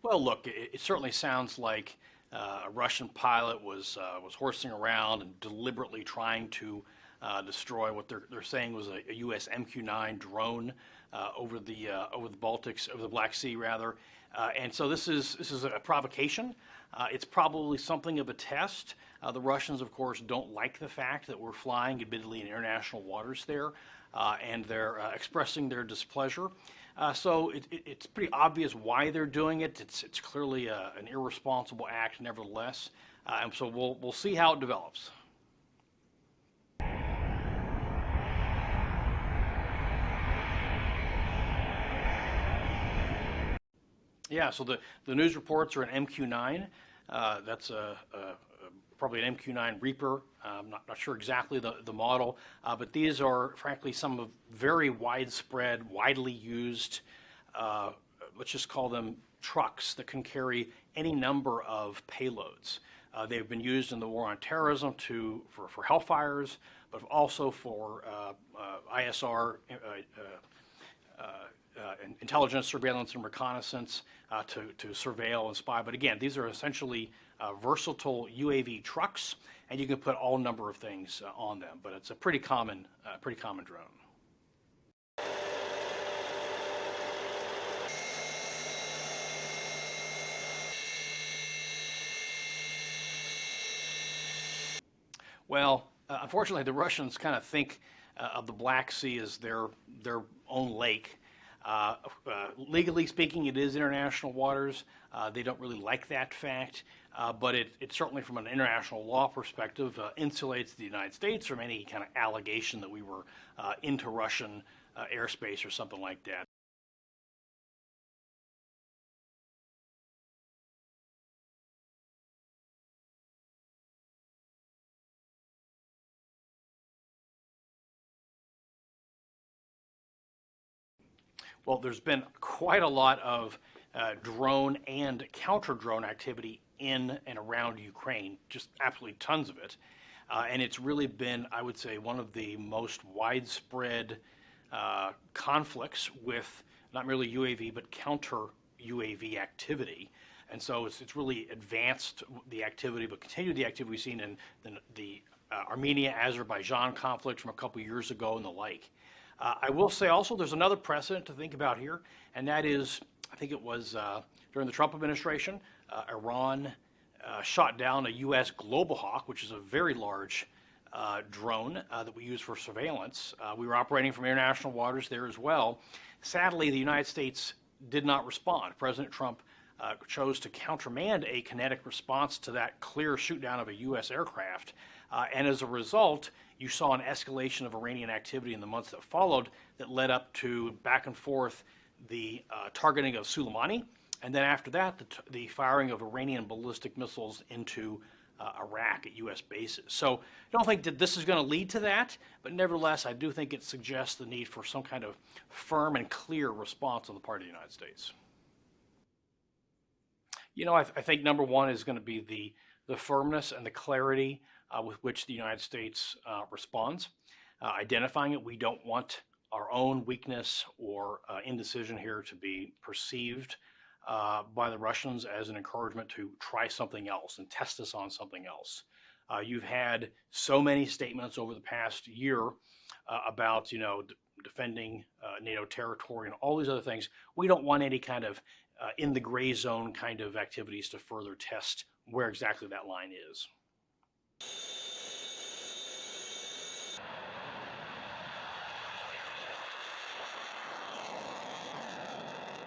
Well, look, it certainly sounds like a Russian pilot was horsing around and deliberately trying to destroy what they're saying was a U.S. MQ-9 drone over the Baltics, over the Black Sea rather. And so this is a provocation. It's probably something of a test. The Russians, of course, don't like the fact that we're flying, admittedly, in international waters there, and they're expressing their displeasure. So it's pretty obvious why they're doing it. It's clearly an irresponsible act, nevertheless, and so we'll see how it develops. Yeah, so the news reports are an MQ-9. That's probably an MQ-9 Reaper. I'm not sure exactly the model, but these are, frankly, some of very widespread, widely used, let's just call them trucks that can carry any number of payloads. They've been used in the war on terrorism for Hellfires, but also for ISR, intelligence, surveillance, and reconnaissance to surveil and spy. But again, these are essentially versatile UAV trucks, and you can put all number of things on them. But it's a pretty common drone. Well, unfortunately, the Russians kind of think of the Black Sea as their own lake. Legally speaking, it is international waters. They don't really like that fact, but it certainly, from an international law perspective, insulates the United States from any kind of allegation that we were into Russian airspace or something like that. Well, there's been quite a lot of drone and counter-drone activity in and around Ukraine, just absolutely tons of it. And it's really been, I would say, one of the most widespread conflicts with not merely UAV, but counter UAV activity. And so it's really advanced the activity, but continued the activity we've seen in the Armenia-Azerbaijan conflict from a couple years ago and the like. I will say also there's another precedent to think about here, and that is, I think it was during the Trump administration, Iran shot down a U.S. Global Hawk, which is a very large drone that we use for surveillance. We were operating from international waters there as well. Sadly, the United States did not respond. President Trump chose to countermand a kinetic response to that clear shoot down of a U.S. aircraft. And as a result, you saw an escalation of Iranian activity in the months that followed that led up to back and forth the targeting of Soleimani, and then after that, the firing of Iranian ballistic missiles into Iraq at U.S. bases. So I don't think that this is going to lead to that, but nevertheless, I do think it suggests the need for some kind of firm and clear response on the part of the United States. You know, I think number one is going to be the firmness and the clarity with which the United States responds. Identifying it, we don't want our own weakness or indecision here to be perceived by the Russians as an encouragement to try something else and test us on something else. You've had so many statements over the past year about, defending NATO territory and all these other things. We don't want any kind of in the gray zone kind of activities to further test where exactly that line is.